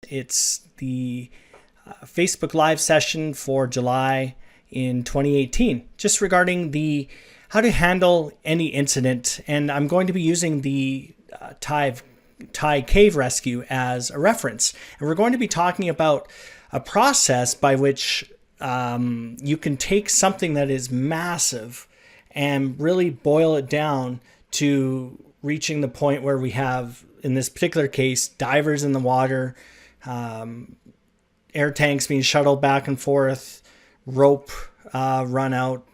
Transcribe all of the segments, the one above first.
It's the Facebook Live session for July in 2018, just regarding how to handle any incident. And I'm going to be using the Thai cave rescue as a reference. And we're going to be talking about a process by which you can take something that is massive and really boil it down to reaching the point where we have, in this particular case, divers in the water, air tanks being shuttled back and forth, rope run out,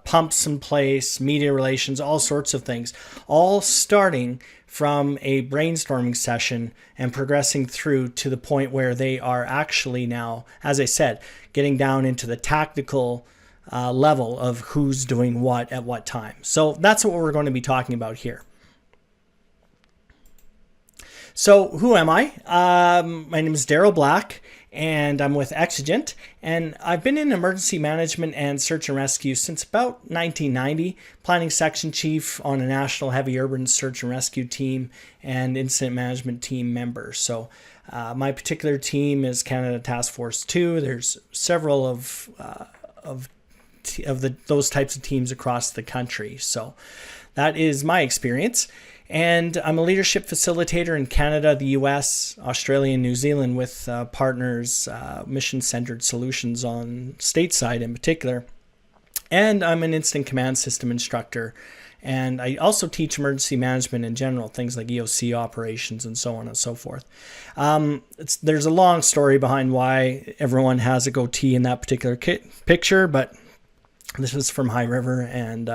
pumps in place, media relations, all sorts of things, all starting from a brainstorming session and progressing through to the point where they are actually now, as I said, getting down into the tactical level of who's doing what at what time. So that's what we're going to be talking about here. So who am I? My name is Daryl Black, and I'm with Exigent, and I've been in emergency management and search and rescue since about 1990, planning section chief on a national heavy urban search and rescue team and incident management team member. So my particular team is Canada Task Force 2. There's several of those types of teams across the country. So that is my experience. And I'm a leadership facilitator in Canada, the US, Australia, and New Zealand with partners, mission-centered solutions on stateside in particular. And I'm an instant command system instructor. And I also teach emergency management in general, things like EOC operations and so on and so forth. There's a long story behind why everyone has a goatee in that particular picture, but this is from High River, and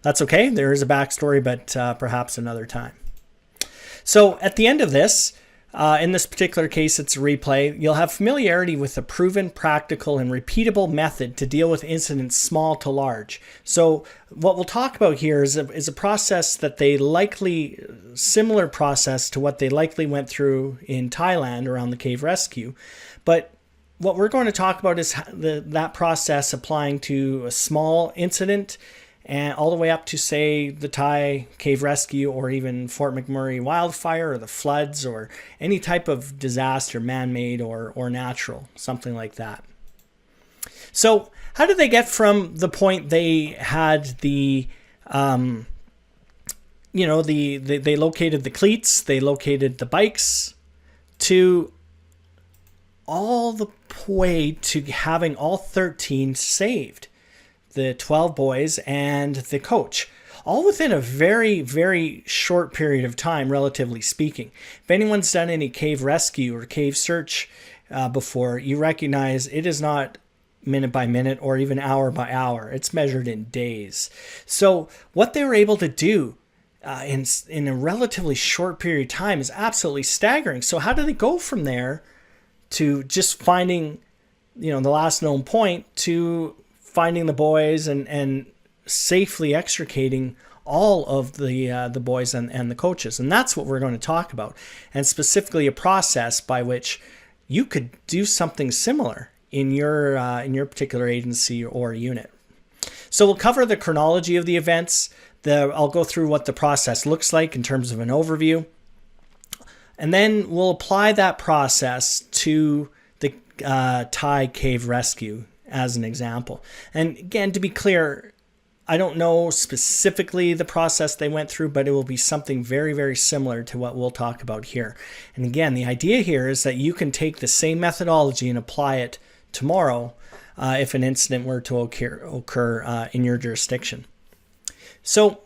that's okay. There is a backstory, but perhaps another time. So at the end of this, in this particular case, it's a replay. You'll have familiarity with a proven, practical, and repeatable method to deal with incidents small to large. So what we'll talk about here is a process that similar process to what they likely went through in Thailand around the cave rescue. But what we're going to talk about is that process applying to a small incident and all the way up to, say, the Thai cave rescue or even Fort McMurray wildfire or the floods or any type of disaster, man-made or natural, something like that. So how did they get from the point they had they located the cleats, they located the bikes, to all the way to having all 13 saved, the 12 boys and the coach, all within a very, very short period of time, relatively speaking. If anyone's done any cave rescue or cave search before, you recognize it is not minute by minute or even hour by hour. It's measured in days. So what they were able to do in a relatively short period of time is absolutely staggering. So how do they go from there to just finding, the last known point, to finding the boys and safely extricating all of the boys and the coaches? And that's what we're going to talk about, and specifically a process by which you could do something similar in your particular agency or unit. So we'll cover the chronology of the events. I'll go through what the process looks like in terms of an overview. And then we'll apply that process to the Thai cave rescue as an example. And again, to be clear, I don't know specifically the process they went through, but it will be something very, very similar to what we'll talk about here. And again, the idea here is that you can take the same methodology and apply it tomorrow if an incident were to occur in your jurisdiction. So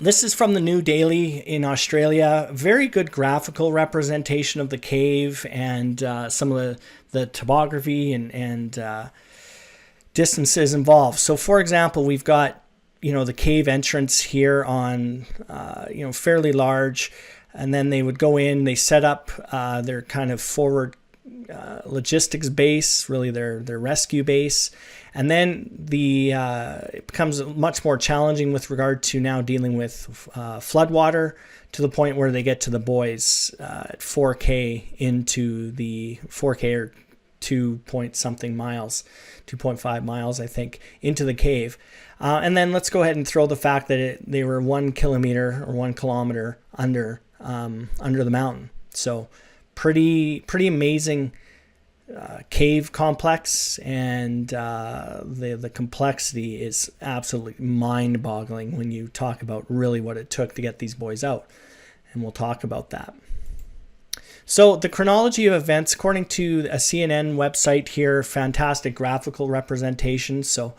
this is from the New Daily in Australia. Very good graphical representation of the cave and some of the topography and distances involved. So for example, we've got, the cave entrance here on, fairly large, and then they would go in, they set up their kind of forward logistics base, really their rescue base. And then it becomes much more challenging with regard to now dealing with floodwater, to the point where they get to the boys at 4K into the 4K or 2.5 miles, I think, into the cave. And then let's go ahead and throw the fact that they were 1 kilometer or 1 kilometer under the mountain. So Pretty amazing cave complex, and the complexity is absolutely mind-boggling when you talk about really what it took to get these boys out, and we'll talk about that. So the chronology of events, according to a CNN website here, fantastic graphical representation, so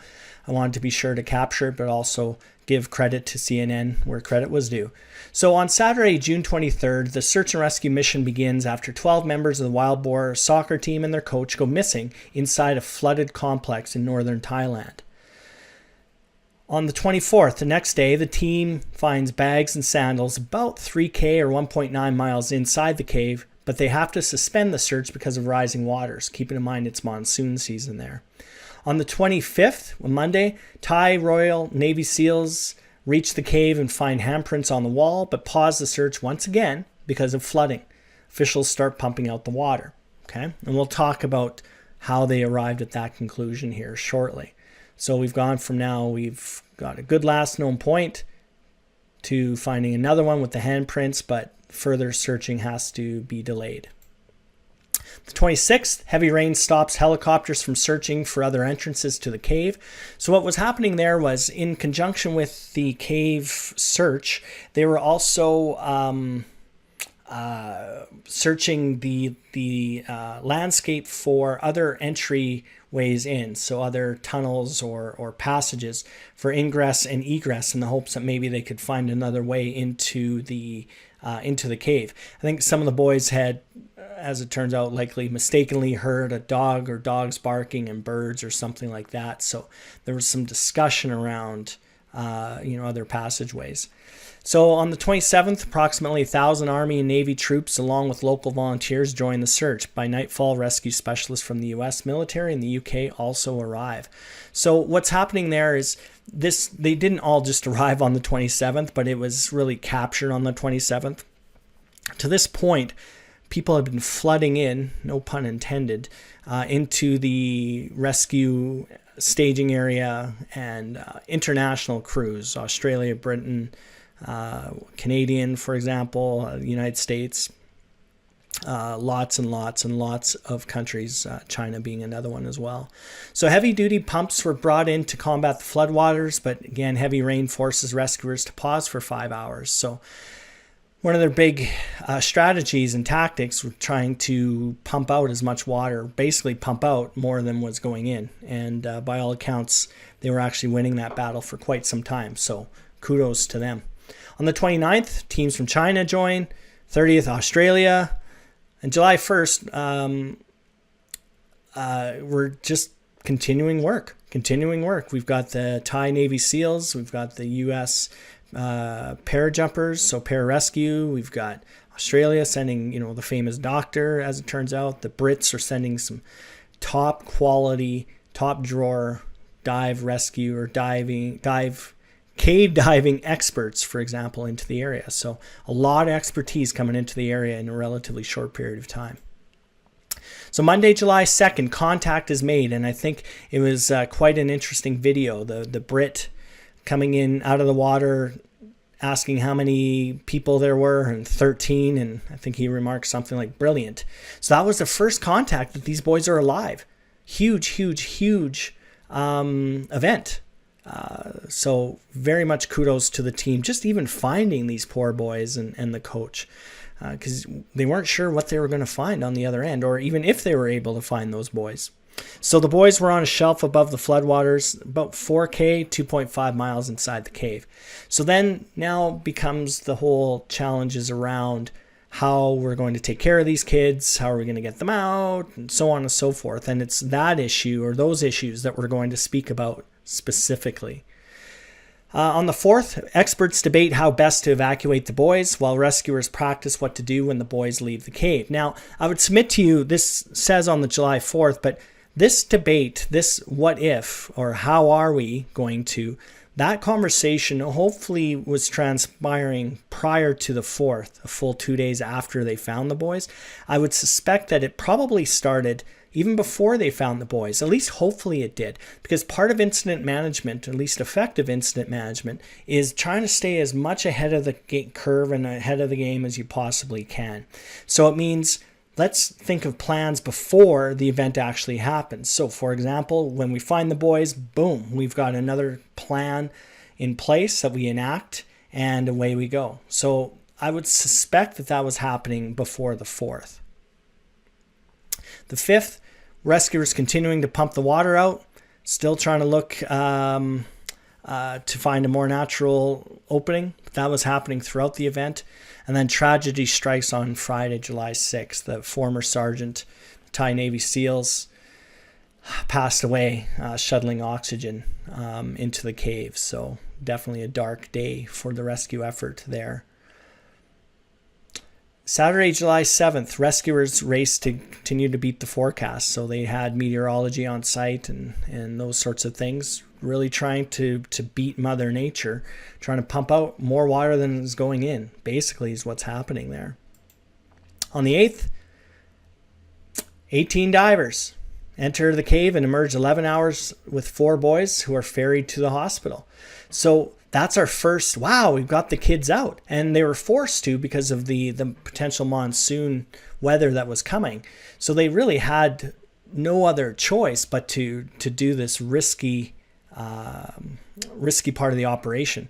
I wanted to be sure to capture it, but also give credit to CNN where credit was due. So on Saturday, June 23rd, the search and rescue mission begins after 12 members of the wild boar soccer team and their coach go missing inside a flooded complex in northern Thailand. On the 24th, the next day, the team finds bags and sandals about 3K or 1.9 miles inside the cave, but they have to suspend the search because of rising waters, keeping in mind it's monsoon season there. On the 25th, Monday, Thai Royal Navy SEALs reach the cave and find handprints on the wall, but pause the search once again because of flooding. Officials start pumping out the water. Okay, and we'll talk about how they arrived at that conclusion here shortly. So we've got a good last known point to finding another one with the handprints, but further searching has to be delayed. The 26th, heavy rain stops helicopters from searching for other entrances to the cave. So what was happening there was, in conjunction with the cave search, they were also searching the landscape for other entryways in, so other tunnels or passages for ingress and egress, in the hopes that maybe they could find another way into the cave. I think some of the boys had, as it turns out, likely mistakenly heard a dog or dogs barking and birds or something like that. So there was some discussion around, other passageways. So on the 27th, approximately 1,000 Army and Navy troops, along with local volunteers, join the search. By nightfall, rescue specialists from the U.S. military and the UK also arrive. So what's happening there is they didn't all just arrive on the 27th, but it was really captured on the 27th. To this point, people have been flooding in, no pun intended, into the rescue staging area and international crews, Australia, Britain, Canadian, for example, the United States, lots and lots and lots of countries, China being another one as well. So heavy-duty pumps were brought in to combat the floodwaters, but again, heavy rain forces rescuers to pause for 5 hours. So one of their big strategies and tactics were trying to pump out as much water, basically pump out more than was going in. And by all accounts, they were actually winning that battle for quite some time. So kudos to them. On the 29th, teams from China join, 30th, Australia, and July 1st, we're just continuing work. We've got the Thai Navy SEALs, we've got the U.S. parajumpers, so pararescue, we've got Australia sending, the famous doctor, as it turns out. The Brits are sending some top quality, top drawer dive rescue or cave diving experts, for example, into the area. So a lot of expertise coming into the area in a relatively short period of time. So Monday, July 2nd, contact is made, and I think it was quite an interesting video. The Brit coming in out of the water, asking how many people there were, and 13, and I think he remarked something like brilliant. So that was the first contact that these boys are alive. Huge event. So very much kudos to the team, just even finding these poor boys and the coach, because they weren't sure what they were going to find on the other end, or even if they were able to find those boys. So the boys were on a shelf above the floodwaters, about 4K, 2.5 miles inside the cave. So then now becomes the whole challenges around how we're going to take care of these kids, how are we going to get them out, and so on and so forth. And it's that issue or those issues that we're going to speak about specifically. On the 4th, experts debate how best to evacuate the boys while rescuers practice what to do when the boys leave the cave. Now, I would submit to you, this says on the July 4th, but this debate, this what if, or how are we going to, that conversation hopefully was transpiring prior to the 4th, a full 2 days after they found the boys. I would suspect that it probably started even before they found the boys. At least hopefully it did, because part of incident management, at least effective incident management, is trying to stay as much ahead of the curve and ahead of the game as you possibly can. So it means let's think of plans before the event actually happens. So for example, when we find the boys, boom, we've got another plan in place that we enact, and away we go. So I would suspect that that was happening before the 4th. The 5th, rescuers continuing to pump the water out, still trying to look to find a more natural opening. That was happening throughout the event. And then tragedy strikes on Friday, July 6th. The former sergeant, Thai Navy SEALs, passed away shuttling oxygen into the cave. So definitely a dark day for the rescue effort there. Saturday, July 7th, rescuers raced to continue to beat the forecast. So they had meteorology on site and those sorts of things, really trying to beat Mother Nature, trying to pump out more water than is going in, basically is what's happening there. On the 8th, 18 divers enter the cave and emerge 11 hours with 4 boys who are ferried to the hospital. So that's our first, wow, we've got the kids out. And they were forced to because of the potential monsoon weather that was coming. So they really had no other choice but to do this risky part of the operation.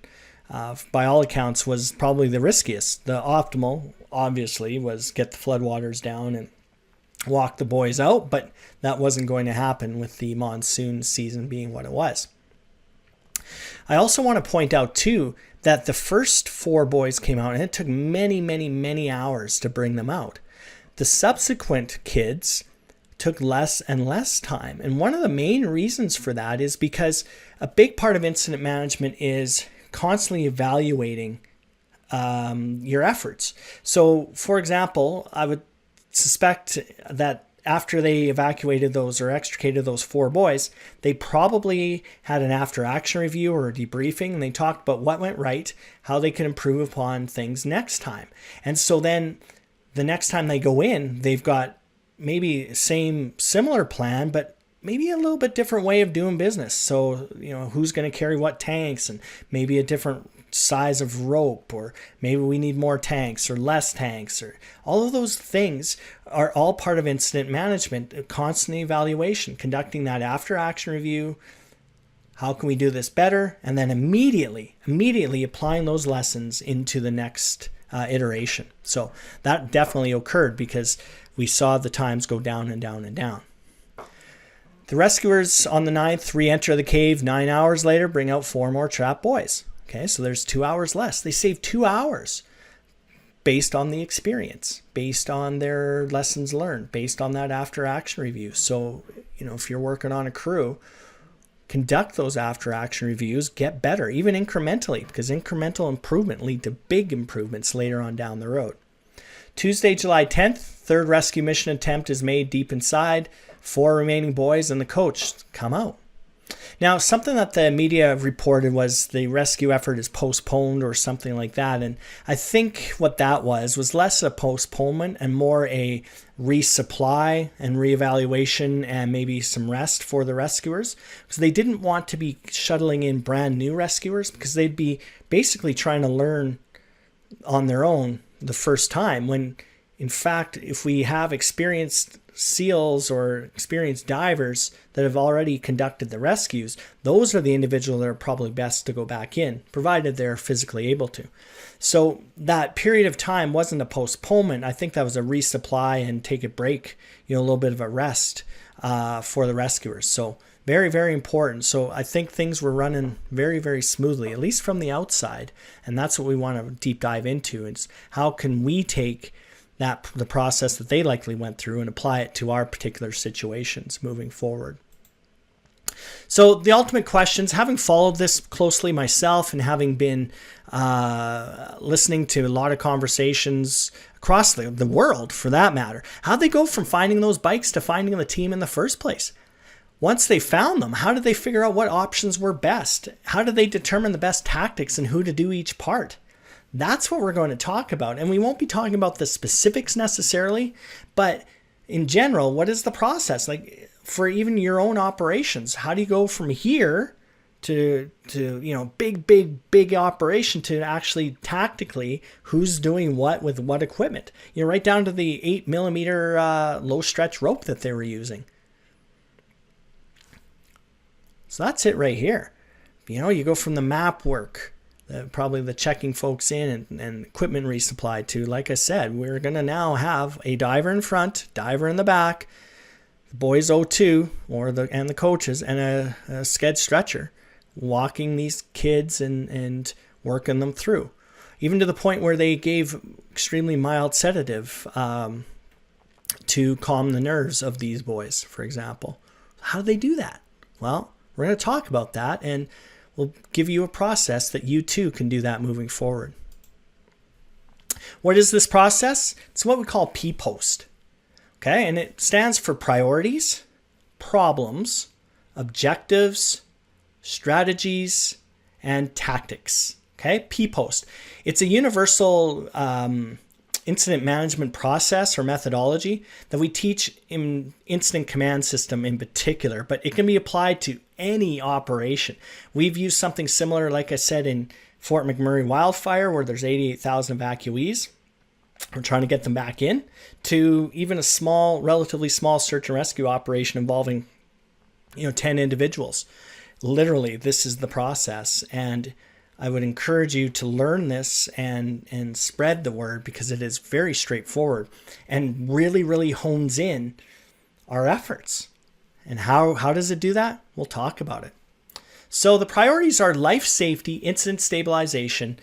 By all accounts, was probably the riskiest. The optimal, obviously, was get the floodwaters down and walk the boys out, but that wasn't going to happen with the monsoon season being what it was. I also want to point out, too, that the first 4 boys came out, and it took many, many, many hours to bring them out. The subsequent kids took less and less time. And one of the main reasons for that is because a big part of incident management is constantly evaluating your efforts. So, for example, I would suspect that after they evacuated those or extricated those 4 boys, they probably had an after action review or a debriefing, and they talked about what went right, how they can improve upon things next time. And so then the next time they go in, they've got maybe similar plan, but maybe a little bit different way of doing business. So, who's going to carry what tanks, and maybe a different size of rope, or maybe we need more tanks or less tanks, or all of those things are all part of incident management, a constant evaluation, conducting that after action review. How can we do this better? And then immediately applying those lessons into the next iteration. So that definitely occurred because we saw the times go down and down and down. The rescuers on the 9th re-enter the cave 9 hours later, bring out 4 more trapped boys. Okay, so there's 2 hours less. They saved 2 hours based on the experience, based on their lessons learned, based on that after action review. So, if you're working on a crew, conduct those after action reviews, get better, even incrementally, because incremental improvement lead to big improvements later on down the road. Tuesday, July 10th, 3rd rescue mission attempt is made deep inside. 4 remaining boys and the coach come out. Now, something that the media reported was the rescue effort is postponed or something like that. And I think what that was less a postponement and more a resupply and reevaluation and maybe some rest for the rescuers, because they didn't want to be shuttling in brand new rescuers, because they'd be basically trying to learn on their own the first time, when in fact, if we have experienced SEALs or experienced divers that have already conducted the rescues, those are the individuals that are probably best to go back in, provided they're physically able to. So that period of time wasn't a postponement. I think that was a resupply and take a break, a little bit of a rest for the rescuers. So very, very important. So I think things were running very, very smoothly, at least from the outside. And that's what we want to deep dive into, is how can we take the process that they likely went through and apply it to our particular situations moving forward. So the ultimate questions, having followed this closely myself and having been listening to a lot of conversations across the world for that matter, how'd they go from finding those bikes to finding the team in the first place? Once they found them, how did they figure out what options were best? How did they determine the best tactics and who to do each part? That's what we're going to talk about. And we won't be talking about the specifics necessarily, but in general, what is the process? Like for even your own operations, how do you go from here big operation to actually tactically who's doing what with what equipment. Right down to the 8mm low stretch rope that they were using. So that's it right here. You go from the map work, probably the checking folks in and equipment resupply to, like I said, we're going to now have a diver in front, diver in the back, the boys O2 and the coaches, and a sked stretcher walking these kids and working them through. Even to the point where they gave extremely mild sedative to calm the nerves of these boys, for example. How do they do that? Well, we're going to talk about that, and we'll give you a process that you too can do that moving forward. What is this process? It's what we call PPOST. Okay, and it stands for priorities, problems, objectives, strategies, and tactics. Okay, PPOST. It's a universal incident management process or methodology that we teach in incident command system in particular, but it can be applied to any operation. We've used something similar, like I said, in Fort McMurray wildfire, where there's 88,000 evacuees. We're trying to get them back in, to even a relatively small search and rescue operation involving 10 individuals. Literally, this is the process, and I would encourage you to learn this and spread the word, because it is very straightforward and really, really hones in our efforts. And how does it do that? We'll talk about it. So the priorities are life safety, incident stabilization,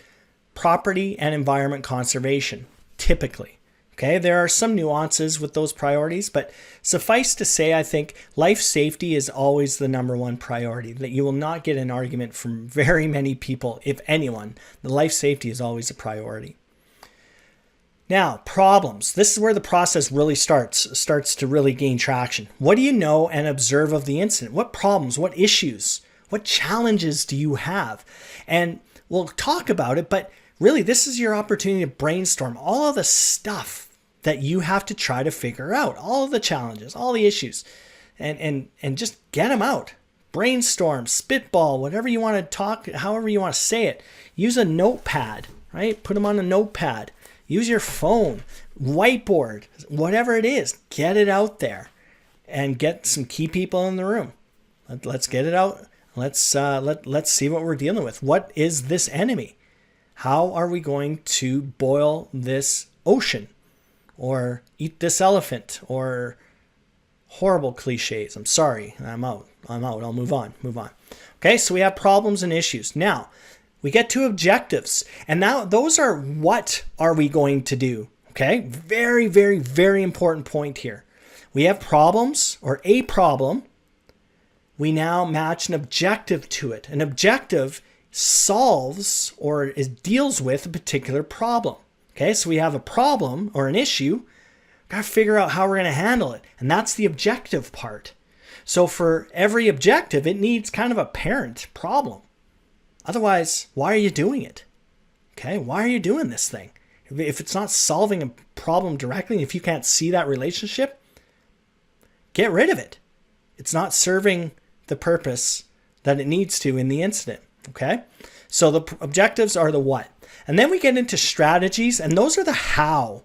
property and environment conservation, typically. Okay, there are some nuances with those priorities, but suffice to say, I think life safety is always the number one priority, that you will not get an argument from very many people, if anyone. The life safety is always a priority. Now, problems. This is where the process really starts to really gain traction. What do you know and observe of the incident? What problems, what issues, what challenges do you have? And we'll talk about it, but really this is your opportunity to brainstorm all of the stuff that you have to try to figure out, all of the challenges, all the issues, and just get them out. Brainstorm, spitball, whatever you want to talk, however you want to say it. Use a notepad, right? Put them on a notepad. Use your phone, whiteboard, whatever it is. Get it out there and get some key people in the room. Let's get it out. Let's see what we're dealing with. What is this enemy? How are we going to boil this ocean? Or eat this elephant, or horrible cliches. I'm sorry. I'm out. I'll move on. Okay, so we have problems and issues. Now, we get to objectives. And now those are what are we going to do? Okay, very, very, very important point here. We have problems, or a problem. We now match an objective to it. An objective solves or deals with a particular problem. Okay, so we have a problem or an issue. Got to figure out how we're going to handle it. And that's the objective part. So for every objective, it needs kind of a parent problem. Otherwise, why are you doing it? Okay, why are you doing this thing? If it's not solving a problem directly, if you can't see that relationship, get rid of it. It's not serving the purpose that it needs to in the incident. Okay, so the objectives are the what. And then we get into strategies, and those are the how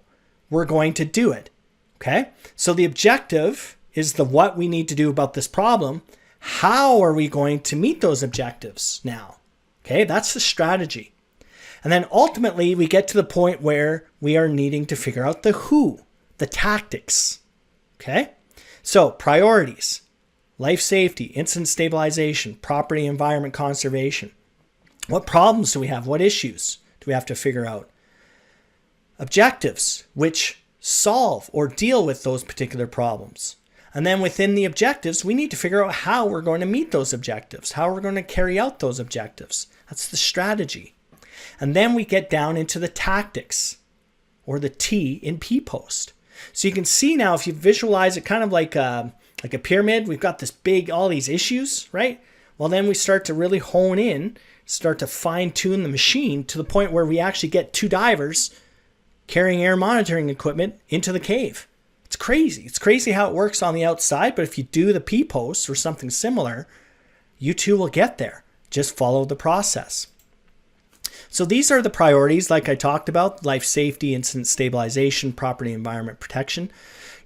we're going to do it. Okay, so the objective is the what we need to do about this problem. How are we going to meet those objectives now? Okay, that's the strategy. And then ultimately, we get to the point where we are needing to figure out the who, the tactics. Okay, so priorities, life safety, incident stabilization, property environment conservation. What problems do we have? What issues do we have to figure out? Objectives, which solve or deal with those particular problems. And then within the objectives, we need to figure out how we're going to meet those objectives, how we're going to carry out those objectives. That's the strategy. And then we get down into the tactics, or the T in PPOST. So you can see now, if you visualize it kind of like a pyramid, we've got this big, all these issues, right? Well, then we start to really hone in, start to fine tune the machine to the point where we actually get 2 divers carrying air monitoring equipment into the cave. It's crazy. It's crazy how it works on the outside, but if you do the PPOST or something similar, you too will get there. Just follow the process. So these are the priorities like I talked about: life safety, incident stabilization, property environment protection.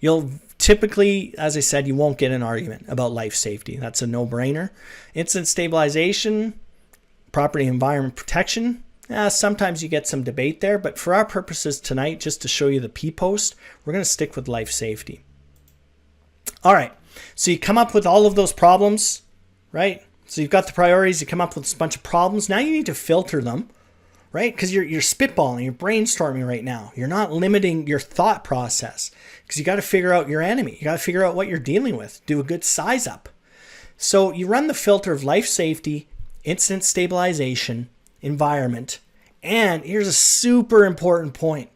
You'll typically, as I said, you won't get an argument about life safety. That's a no-brainer. Incident stabilization, property environment protection, sometimes you get some debate there, but for our purposes tonight, just to show you the PPOST, we're going to stick with life safety. All right, so you come up with all of those problems, right? So you've got the priorities, you come up with a bunch of problems. Now you need to filter them, right? Because you're spitballing, you're brainstorming right now. You're not limiting your thought process because you got to figure out your enemy. You got to figure out what you're dealing with. Do a good size up. So you run the filter of life safety, incident stabilization, environment, and here's a super important point.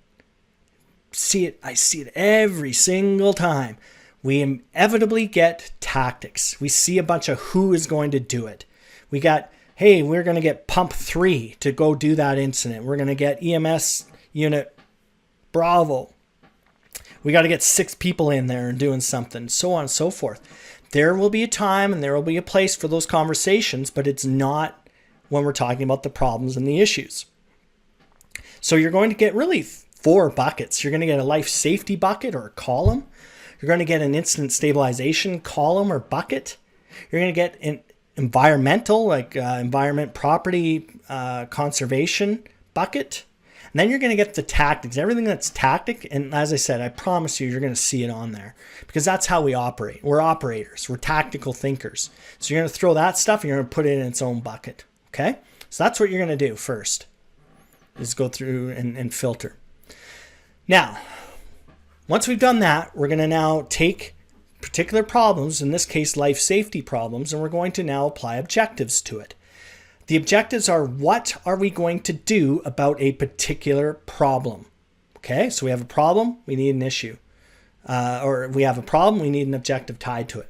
I see it every single time. We inevitably get tactics. We see a bunch of who is going to do it. We got, hey, we're going to get pump 3 to go do that incident. We're going to get EMS unit Bravo. We got to get 6 people in there and doing something, so on and so forth. There will be a time and there will be a place for those conversations, but it's not when we're talking about the problems and the issues. So you're going to get really 4 buckets. You're going to get a life safety bucket or a column. You're going to get an incident stabilization column or bucket. You're going to get an environmental, like environment, property, conservation bucket. And then you're going to get the tactics, everything that's tactic. And as I said, I promise you, you're going to see it on there because that's how we operate. We're operators. We're tactical thinkers. So you're going to throw that stuff and you're going to put it in its own bucket. Okay? So that's what you're going to do first, is go through and filter. Now, once we've done that, we're going to now take particular problems, in this case life safety problems, and we're going to now apply objectives to it. The objectives are, what are we going to do about a particular problem? Okay, so we have a problem, we need an issue. Or we have a problem, we need an objective tied to it.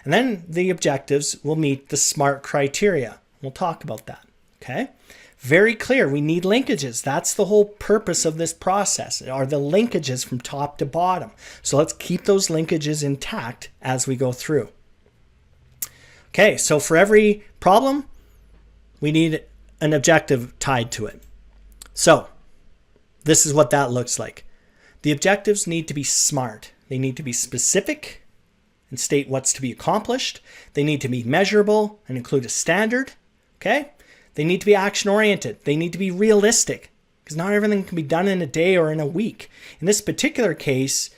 And then the objectives will meet the SMART criteria. We'll talk about that. Okay, very clear. We need linkages. That's the whole purpose of this process, are the linkages from top to bottom. So let's keep those linkages intact as we go through. Okay, so for every problem, we need an objective tied to it. So this is what that looks like. The objectives need to be SMART. They need to be specific and state what's to be accomplished. They need to be measurable and include a standard. Okay? They need to be action-oriented. They need to be realistic because not everything can be done in a day or in a week. In this particular case,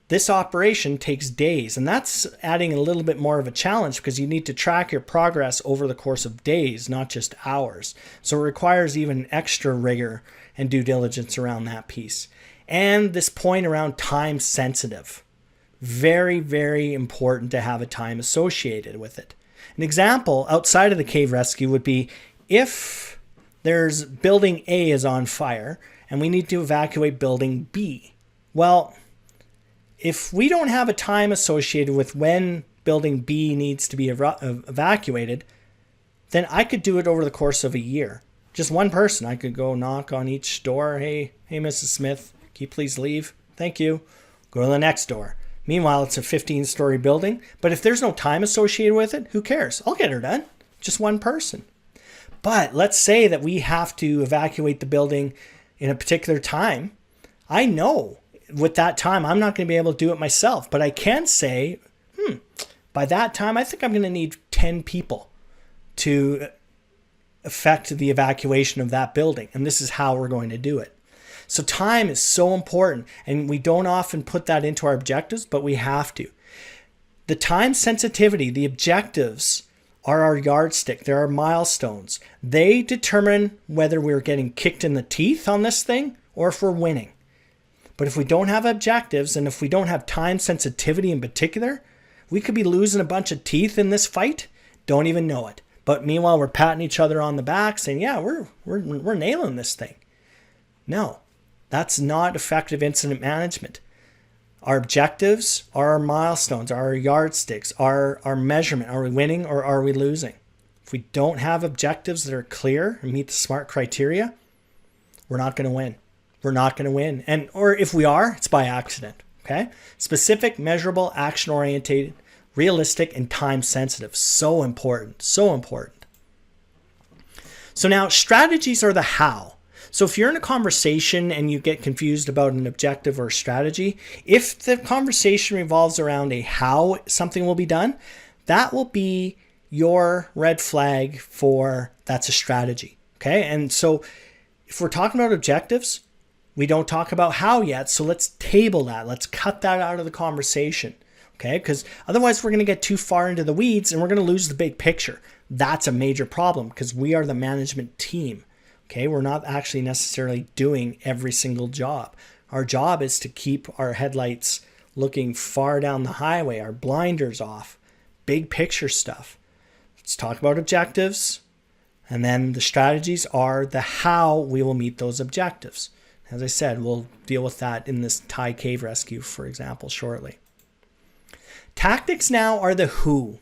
this operation takes days, and that's adding a little bit more of a challenge because you need to track your progress over the course of days, not just hours. So it requires even extra rigor and due diligence around that piece. And this point around time sensitive. Very, very important to have a time associated with it. An example outside of the cave rescue would be if there's building A is on fire and we need to evacuate building B. Well, if we don't have a time associated with when building B needs to be evacuated, then I could do it over the course of a year. Just one person. I could go knock on each door. Hey, Mrs. Smith, can you please leave? Thank you. Go to the next door. Meanwhile, it's a 15-story building. But if there's no time associated with it, who cares? I'll get her done. Just one person. But let's say that we have to evacuate the building in a particular time. I know with that time, I'm not going to be able to do it myself. But I can say, by that time, I think I'm going to need 10 people to effect the evacuation of that building. And this is how we're going to do it. So time is so important, and we don't often put that into our objectives, but we have to. The time sensitivity, the objectives are our yardstick. They're our milestones. They determine whether we're getting kicked in the teeth on this thing or if we're winning. But if we don't have objectives, and if we don't have time sensitivity in particular, we could be losing a bunch of teeth in this fight, don't even know it. But meanwhile, we're patting each other on the back saying, yeah, we're nailing this thing. No. That's not effective incident management. Our objectives are our milestones, are our yardsticks, our measurement. Are we winning or are we losing? If we don't have objectives that are clear and meet the SMART criteria, we're not going to win. We're not going to win. Or if we are, it's by accident. Okay? Specific, measurable, action-oriented, realistic, and time-sensitive. So important. So important. So now strategies are the how. So if you're in a conversation and you get confused about an objective or strategy, if the conversation revolves around a how something will be done, that will be your red flag for that's a strategy. Okay. And so if we're talking about objectives, we don't talk about how yet. So let's table that. Let's cut that out of the conversation. Okay. Because otherwise we're going to get too far into the weeds and we're going to lose the big picture. That's a major problem because we are the management team. Okay. We're not actually necessarily doing every single job. Our job is to keep our headlights looking far down the highway, our blinders off, big picture stuff. Let's talk about objectives. And then the strategies are the how we will meet those objectives. As I said, we'll deal with that in this Thai cave rescue, for example, shortly. Tactics now are the who.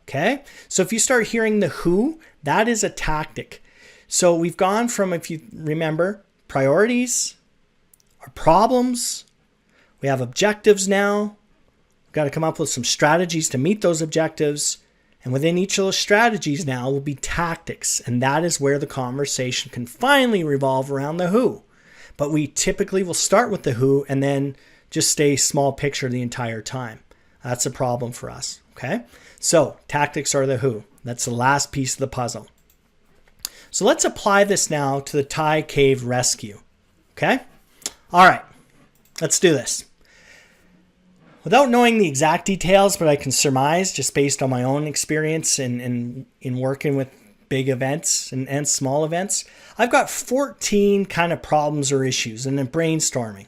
Okay? So if you start hearing the who, that is a tactic. So we've gone from, if you remember, priorities, our problems, we have objectives now. We've got to come up with some strategies to meet those objectives. And within each of those strategies now will be tactics. And that is where the conversation can finally revolve around the who. But we typically will start with the who and then just stay small picture the entire time. That's a problem for us. Okay. So tactics are the who. That's the last piece of the puzzle. So let's apply this now to the Thai cave rescue. Okay. All right. Let's do this. Without knowing the exact details, but I can surmise just based on my own experience in working with big events and small events, I've got 14 kind of problems or issues and then brainstorming.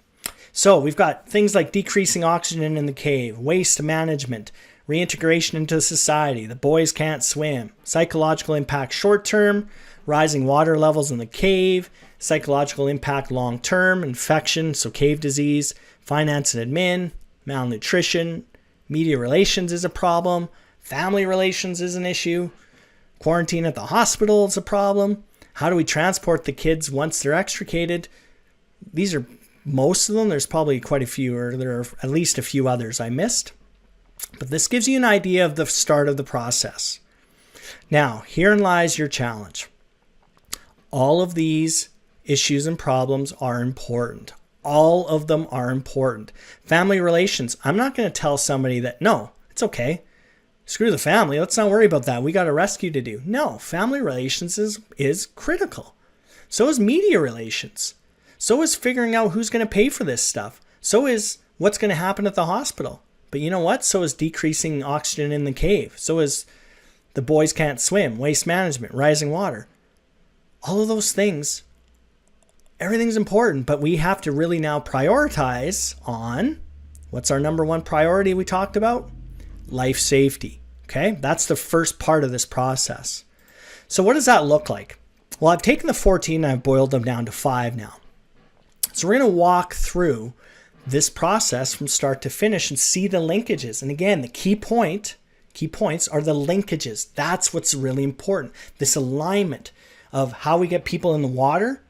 So we've got things like decreasing oxygen in the cave, waste management, reintegration into society, the boys can't swim, psychological impact short-term, rising water levels in the cave, psychological impact long-term, infection, so cave disease, finance and admin, malnutrition, media relations is a problem, family relations is an issue, quarantine at the hospital is a problem, how do we transport the kids once they're extricated? These are most of them. There's probably quite a few, or there are at least a few others I missed. But this gives you an idea of the start of the process. Now, herein lies your challenge. All of these issues and problems are important. All of them are important. Family relations. I'm not going to tell somebody that, no, it's okay. Screw the family. Let's not worry about that. We got a rescue to do. No, family relations is critical. So is media relations. So is figuring out who's going to pay for this stuff. So is what's going to happen at the hospital. But you know what? So is decreasing oxygen in the cave. So is the boys can't swim, waste management, rising water. All of those things, everything's important, but we have to really now prioritize on what's our number one priority we talked about? Life safety. Okay, that's the first part of this process. So what does that look like? Well, I've taken the 14 and I've boiled them down to 5 now. So we're going to walk through this process from start to finish and see the linkages. And again, the key points are the linkages. That's what's really important. This alignment of how we get people in the water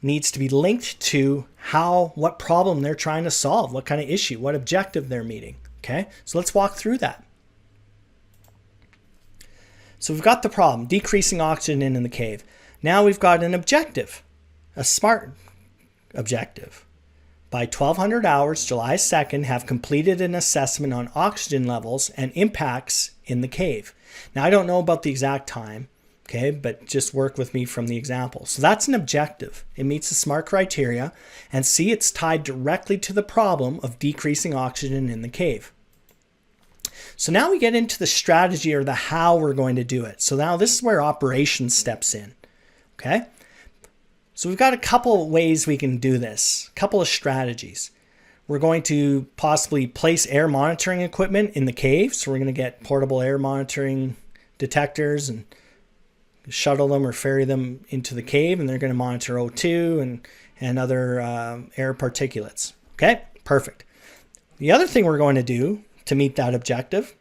needs to be linked to what problem they're trying to solve, what kind of issue, what objective they're meeting. Okay, so let's walk through that. So we've got the problem, decreasing oxygen in the cave. Now we've got an objective, a SMART objective. By 1200 hours, July 2nd, have completed an assessment on oxygen levels and impacts in the cave. Now I don't know about the exact time, okay, but just work with me from the example. So that's an objective. It meets the SMART criteria, and see, it's tied directly to the problem of decreasing oxygen in the cave. So now we get into the strategy or the how we're going to do it. So now this is where operations steps in, okay? So we've got a couple ways we can do this, a couple of strategies. We're going to possibly place air monitoring equipment in the cave. So we're going to get portable air monitoring detectors and shuttle them or ferry them into the cave, and they're going to monitor O2 and other air particulates. Okay, perfect. The other thing we're going to do to meet that objective,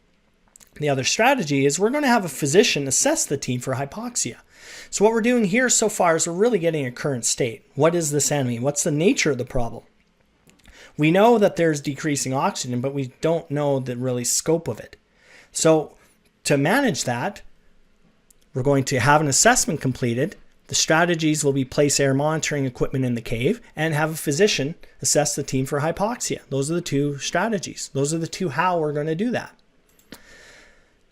the other strategy, is we're going to have a physician assess the team for hypoxia. So what we're doing here so far is we're really getting a current state. What is this enemy? What's the nature of the problem? We know that there's decreasing oxygen, but we don't know the really scope of it. So to manage that, We're going to have an assessment completed. The strategies will be place air monitoring equipment in the cave and have a physician assess the team for hypoxia. Those are the two strategies. Those are the two how we're going to do that.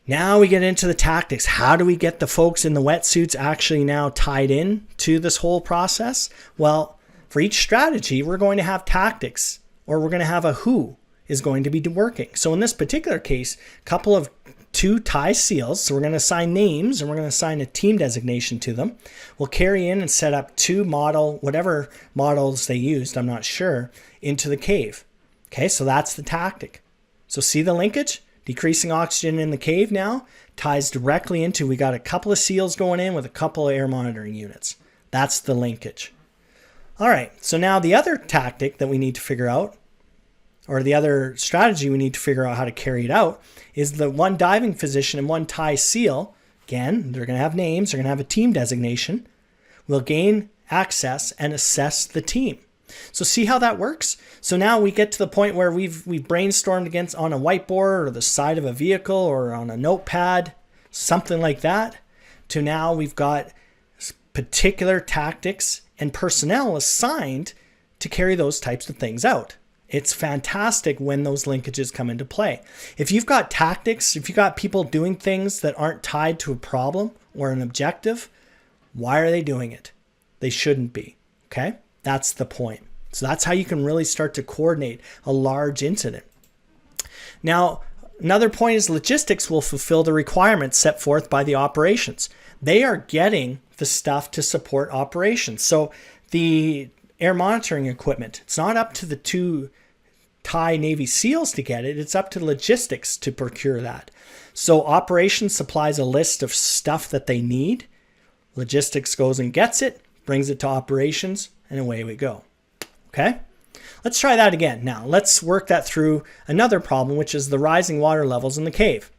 Now we get into the tactics. How do we get the folks in the wetsuits actually now tied in to this whole process? Well, for each strategy, we're going to have tactics, or we're going to have a who is going to be working. So in this particular case, a couple of two tie seals. So we're going to assign names and we're going to assign a team designation to them. We'll carry in and set up two whatever models they used, I'm not sure, into the cave. Okay, so that's the tactic. So see the linkage? Decreasing oxygen in the cave now ties directly into, we got a couple of seals going in with a couple of air monitoring units. That's the linkage. All right, so now the other tactic that we need to figure out, or the other strategy we need to figure out how to carry it out, is the one diving physician and one tie seal. Again, they're going to have names, they're going to have a team designation, will gain access and assess the team. So see how that works? So now we get to the point where we've brainstormed against on a whiteboard or the side of a vehicle or on a notepad, something like that, to now we've got particular tactics and personnel assigned to carry those types of things out. It's fantastic when those linkages come into play. If you've got tactics, if you've got people doing things that aren't tied to a problem or an objective, why are they doing it? They shouldn't be, okay? That's the point. So that's how you can really start to coordinate a large incident. Now, another point is logistics will fulfill the requirements set forth by the operations. They are getting the stuff to support operations. So the air monitoring equipment, it's not up to the two Thai Navy SEALs to get it. It's up to logistics to procure that. So operations supplies a list of stuff that they need. Logistics goes and gets it, brings it to operations, and away we go. Okay? Let's try that again. Now, let's work that through another problem, which is the rising water levels in the cave.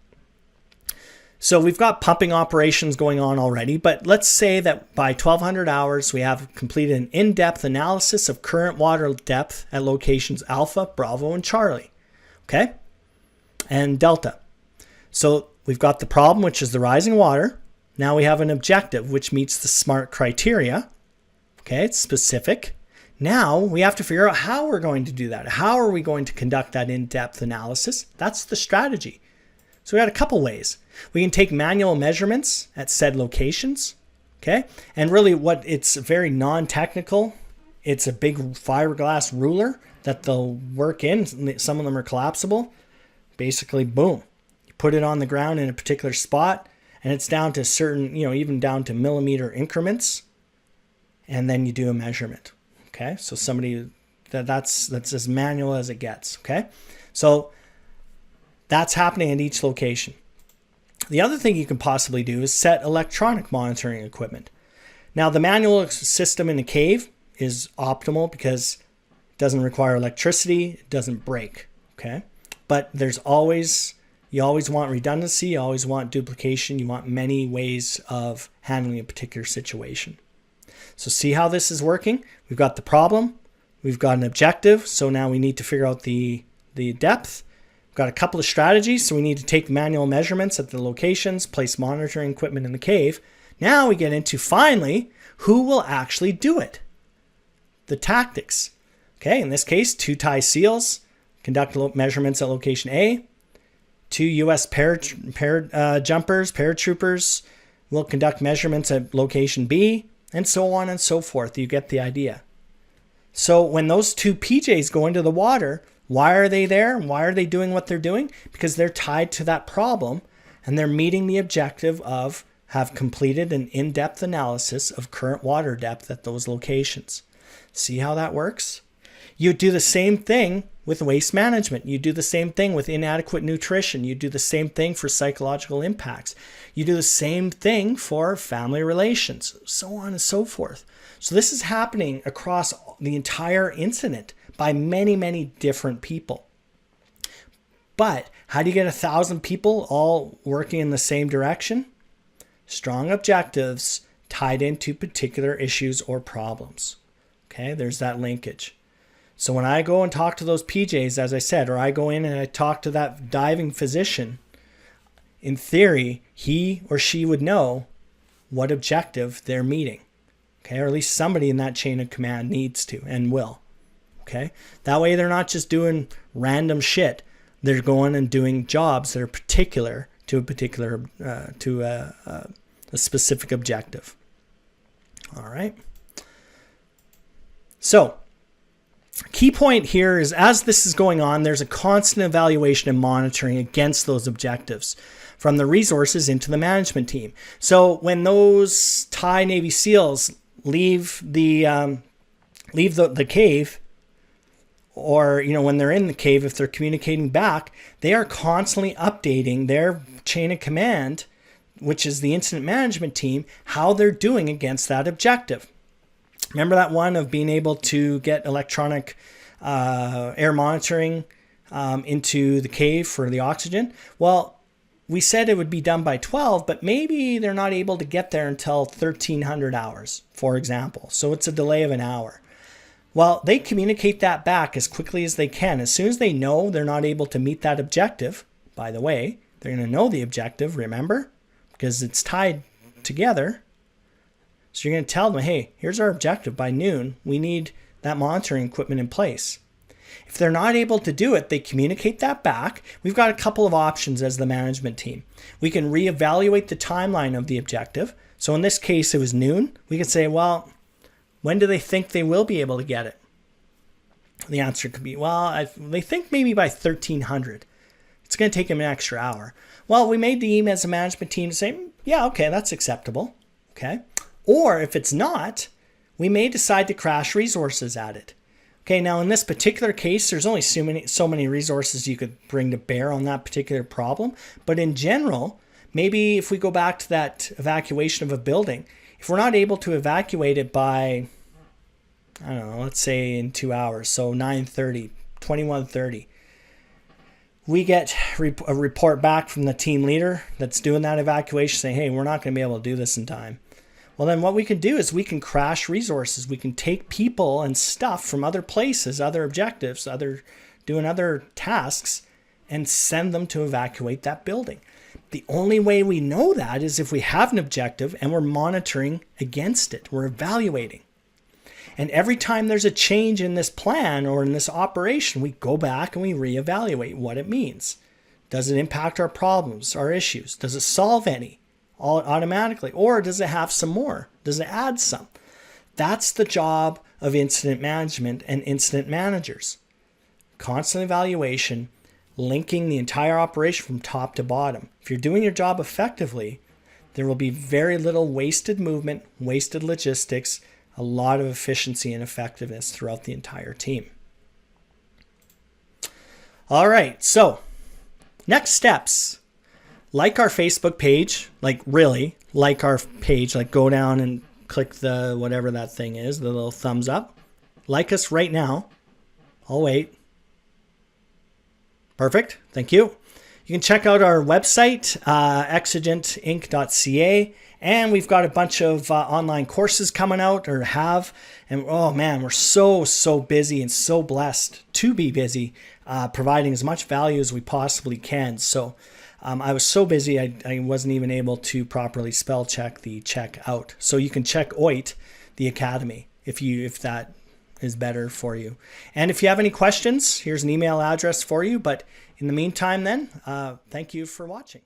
So we've got pumping operations going on already, but let's say that by 1200 hours, we have completed an in-depth analysis of current water depth at locations Alpha, Bravo, and Charlie. Okay? And Delta. So we've got the problem, which is the rising water. Now we have an objective, which meets the SMART criteria. Okay, it's specific. Now we have to figure out how we're going to do that. How are we going to conduct that in-depth analysis? That's the strategy. So we got a couple ways. We can take manual measurements at said locations. Okay, and really it's very non-technical. It's a big fiberglass ruler that they'll work in. Some of them are collapsible. Basically, boom. You put it on the ground in a particular spot, and it's down to certain, even down to millimeter increments. And then you do a measurement. Okay, so that's as manual as it gets. Okay, so that's happening at each location. The other thing you can possibly do is set electronic monitoring equipment. Now, the manual system in a cave is optimal because it doesn't require electricity, it doesn't break. Okay, but you always want redundancy, you always want duplication, you want many ways of handling a particular situation. So see how this is working? We've got the problem, we've got an objective, so now we need to figure out the depth. We've got a couple of strategies, so we need to take manual measurements at the locations, place monitoring equipment in the cave. Now we get into, finally, who will actually do it? The tactics. Okay, in this case, 2 Thai SEALs conduct measurements at location A. 2 U.S. paratroopers will conduct measurements at location B. And so on and so forth. You get the idea. So when those 2 PJs go into the water, why are they there? Why are they doing what they're doing? Because they're tied to that problem and they're meeting the objective of have completed an in-depth analysis of current water depth at those locations. See how that works? You do the same thing with waste management. You do the same thing with inadequate nutrition. You do the same thing for psychological impacts. You do the same thing for family relations, so on and so forth. So this is happening across the entire incident by many, many different people. But how do you get 1,000 people all working in the same direction? Strong objectives tied into particular issues or problems. Okay, there's that linkage. So when I go and talk to those PJs, as I said, or I go in and I talk to that diving physician, in theory, he or she would know what objective they're meeting. Okay, or at least somebody in that chain of command needs to and will. Okay, that way they're not just doing random shit. They're going and doing jobs that are particular to a specific objective. All right. So, key point here is as this is going on, there's a constant evaluation and monitoring against those objectives from the resources into the management team. So when those Thai Navy SEALs leave the cave, or when they're in the cave, if they're communicating back, they are constantly updating their chain of command, which is the incident management team, how they're doing against that objective. Remember that one of being able to get electronic air monitoring into the cave for the oxygen? Well, we said it would be done by 12, but maybe they're not able to get there until 1300 hours, for example. So it's a delay of an hour. Well, they communicate that back as quickly as they can. As soon as they know they're not able to meet that objective, by the way, they're going to know the objective, remember? Because it's tied together. So you're going to tell them, hey, here's our objective by noon. We need that monitoring equipment in place. If they're not able to do it, they communicate that back. We've got a couple of options as the management team. We can reevaluate the timeline of the objective. So in this case, it was noon. We could say, well, when do they think they will be able to get it? The answer could be, well, they think maybe by 1300. It's going to take them an extra hour. Well, we made the email as a management team to say, yeah, okay, that's acceptable. Okay. Or if it's not, we may decide to crash resources at it. Okay, now in this particular case, there's only so many resources you could bring to bear on that particular problem. But in general, maybe if we go back to that evacuation of a building, if we're not able to evacuate it by, I don't know, let's say in 2 hours, so 9:30, 21:30, we get a report back from the team leader that's doing that evacuation saying, hey, we're not going to be able to do this in time. Well, then what we can do is we can crash resources. We can take people and stuff from other places, other objectives, doing other tasks, and send them to evacuate that building. The only way we know that is if we have an objective and we're monitoring against it. We're evaluating. And every time there's a change in this plan or in this operation, we go back and we reevaluate what it means. Does it impact our problems, our issues? Does it solve any automatically? Or does it have some more? Does it add some? That's the job of incident management and incident managers. Constant evaluation, linking the entire operation from top to bottom. If you're doing your job effectively, there will be very little wasted movement, wasted logistics, a lot of efficiency and effectiveness throughout the entire team. All right, so next steps. Like our Facebook page, like really, like our page, like go down and click the whatever that thing is, the little thumbs up. Like us right now. I'll wait. Perfect, thank you. You can check out our website, exigentinc.ca, and we've got a bunch of online courses coming out or have. And oh man, we're so busy and so blessed to be busy, providing as much value as we possibly can. So I was so busy, I wasn't even able to properly spell check the check out. So you can check OIT, the Academy, if that is better for you. And if you have any questions, here's an email address for you. But in the meantime then, thank you for watching.